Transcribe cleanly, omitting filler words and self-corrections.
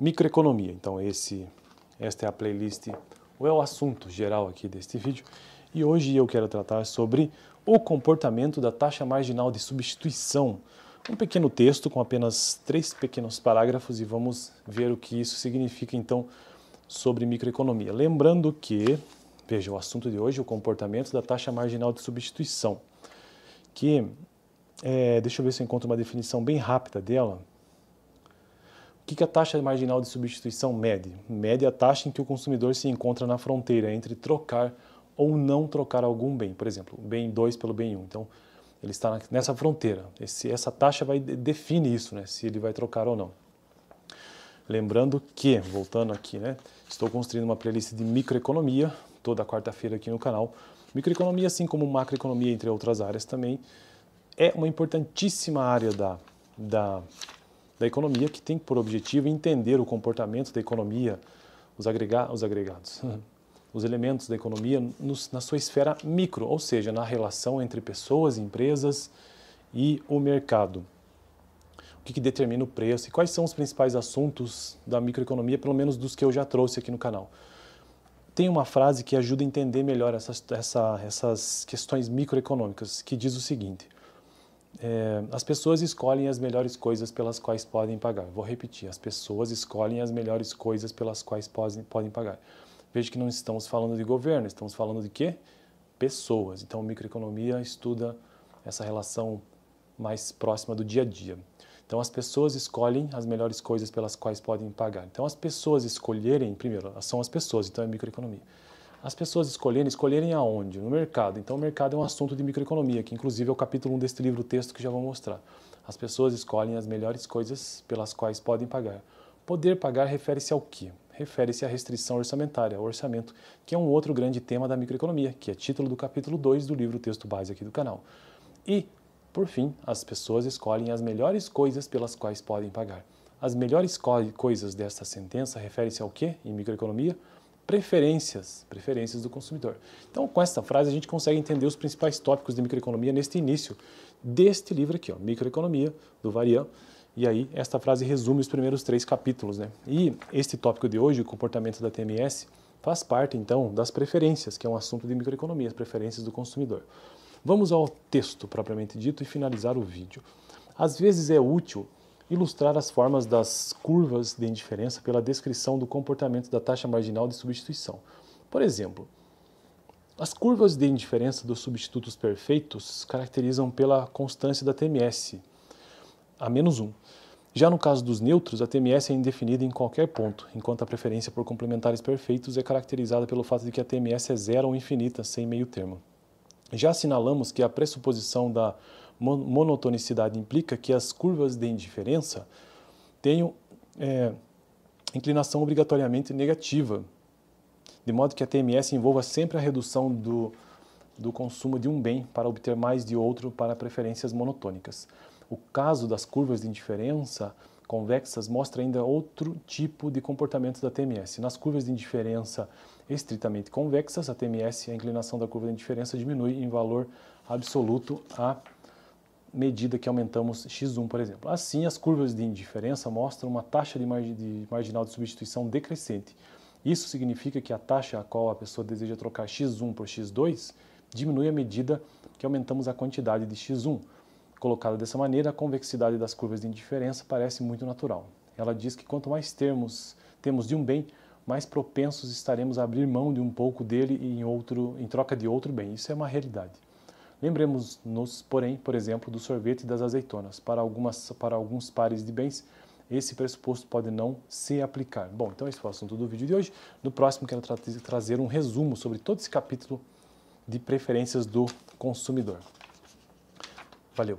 Microeconomia. Então esta é a playlist, ou é o assunto geral aqui deste vídeo. E hoje eu quero tratar sobre o comportamento da taxa marginal de substituição. Um pequeno texto com apenas 3 pequenos parágrafos e vamos ver o que isso significa então sobre microeconomia. Lembrando que, veja, o assunto de hoje, o comportamento da taxa marginal de substituição, que, deixa eu ver se eu encontro uma definição bem rápida dela. O que a taxa marginal de substituição mede? Mede a taxa em que o consumidor se encontra na fronteira entre trocar ou não trocar algum bem. Por exemplo, o bem 2 pelo bem 1. Então, ele está nessa fronteira. Essa taxa define isso, né? Se ele vai trocar ou não. Lembrando que, voltando aqui, né? Estou construindo uma playlist de microeconomia, toda quarta-feira aqui no canal. Microeconomia, assim como macroeconomia, entre outras áreas também, é uma importantíssima área da economia que tem por objetivo entender o comportamento da economia, os agregados, os elementos da economia na sua esfera micro, ou seja, na relação entre pessoas, empresas e o mercado. O que determina o preço e quais são os principais assuntos da microeconomia, pelo menos dos que eu já trouxe aqui no canal. Tem uma frase que ajuda a entender melhor essas questões microeconômicas, que diz o seguinte: as pessoas escolhem as melhores coisas pelas quais podem pagar. Vou repetir, as pessoas escolhem as melhores coisas pelas quais podem pagar. Veja que não estamos falando de governo, estamos falando de quê? Pessoas. Então, a microeconomia estuda essa relação mais próxima do dia a dia. Então, as pessoas escolhem as melhores coisas pelas quais podem pagar. Então, as pessoas escolherem, primeiro, são as pessoas, então é microeconomia. As pessoas escolherem aonde? No mercado. Então, o mercado é um assunto de microeconomia, que inclusive é o capítulo 1 deste livro, texto que já vou mostrar. As pessoas escolhem as melhores coisas pelas quais podem pagar. Poder pagar refere-se ao quê? Refere-se à restrição orçamentária, ao orçamento, que é um outro grande tema da microeconomia, que é título do capítulo 2 do livro texto base aqui do canal. E, por fim, as pessoas escolhem as melhores coisas pelas quais podem pagar. As melhores coisas desta sentença refere-se ao quê em microeconomia? Preferências do consumidor. Então, com esta frase, a gente consegue entender os principais tópicos de microeconomia neste início deste livro aqui, ó, Microeconomia, do Varian. E aí, esta frase resume os primeiros 3 capítulos, né? E este tópico de hoje, o comportamento da TMS, faz parte, então, das preferências, que é um assunto de microeconomia, as preferências do consumidor. Vamos ao texto, propriamente dito, e finalizar o vídeo. Às vezes é útil ilustrar as formas das curvas de indiferença pela descrição do comportamento da taxa marginal de substituição. Por exemplo, as curvas de indiferença dos substitutos perfeitos caracterizam pela constância da TMS, a -1. Já no caso dos neutros, a TMS é indefinida em qualquer ponto, enquanto a preferência por complementares perfeitos é caracterizada pelo fato de que a TMS é zero ou infinita, sem meio termo. Já assinalamos que a pressuposição da monotonicidade implica que as curvas de indiferença tenham inclinação obrigatoriamente negativa, de modo que a TMS envolva sempre a redução do consumo de um bem para obter mais de outro para preferências monotônicas. O caso das curvas de indiferença convexas mostra ainda outro tipo de comportamento da TMS. Nas curvas de indiferença estritamente convexas, a TMS, a inclinação da curva de indiferença diminui em valor absoluto à medida que aumentamos x1, por exemplo. Assim, as curvas de indiferença mostram uma taxa de marginal de substituição decrescente. Isso significa que a taxa a qual a pessoa deseja trocar x1 por x2 diminui à medida que aumentamos a quantidade de x1. Colocada dessa maneira, a convexidade das curvas de indiferença parece muito natural. Ela diz que quanto mais temos de um bem, mais propensos estaremos a abrir mão de um pouco dele em troca de outro bem. Isso é uma realidade. Lembremos-nos, porém, por exemplo, do sorvete e das azeitonas. Para alguns pares de bens, esse pressuposto pode não se aplicar. Bom, então esse foi o assunto do vídeo de hoje. No próximo, quero trazer um resumo sobre todo esse capítulo de preferências do consumidor. Valeu!